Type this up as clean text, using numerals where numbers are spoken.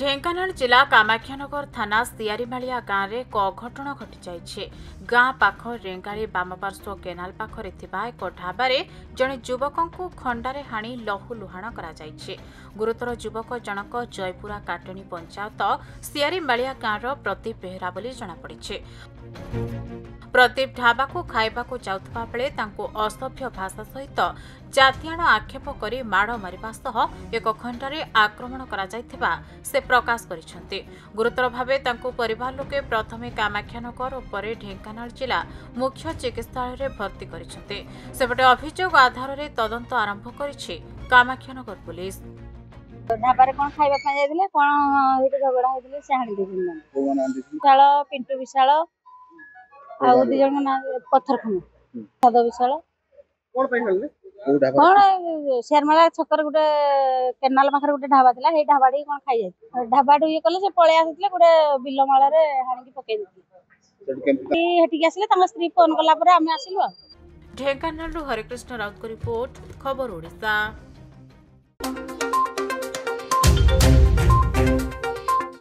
ढेंकानाल जिला कामाख्यानगर थाना सियारीमालिया गांव में एक अघटन घटी जाइए। गाँ पाख रेंगाली बामपार्श्व केनाल पाखरे थिबा एक ढाबारे जड़े युवक को खंडारे हाणी लहुलुहाण करा जाइए। गुरुतर युवक जनक जयपुरा काटणी पंचायत सियारीमालिया गांव प्रदीप बेहरा बोली जଣାपड़ी। प्रदीप ढाबा को खाइबा को जाउथबा बेले तांको असभ्य भाषा सहित जातियाण आक्षेप करी माड़ मारिबा सह एक खंडारे आक्रमण करा जायथिबा से प्रकाश करिसेंते। गुरुतर भावे तांको परिवार लोके प्रथमे कामाख्यानगर और परे ढेंकानाल जिला मुख्य चिकित्सालय रे भर्ती करिसेंते। सेपटे अभियोग आधार रे तदंत आरंभ करिछि कामाख्यानगर पुलिस। ढाबारे कोन खाइबा खाइ जायदिले कोन हेते झगड़ा हेदिले से हानि दिदिन विशाल पिंटू विशाल आ दी जन ना पत्थर खम सादा विशाल कोन पय हल्ले कोन शेरमाला छकर गुटे केनाल पाखर गुटे ढाबा थिला हे ढाबाडी कोन खाइ जाय ढाबाडू ये कले से पळे आसितले गुटे बिल्लो माला रे हानि की पके दिथि हेटी आसिले तंग स्त्री फोन कला परे आमे आसिलु। ढेंकानाल हरिकृष्ण राउत को रिपोर्ट खबर ओडिशा।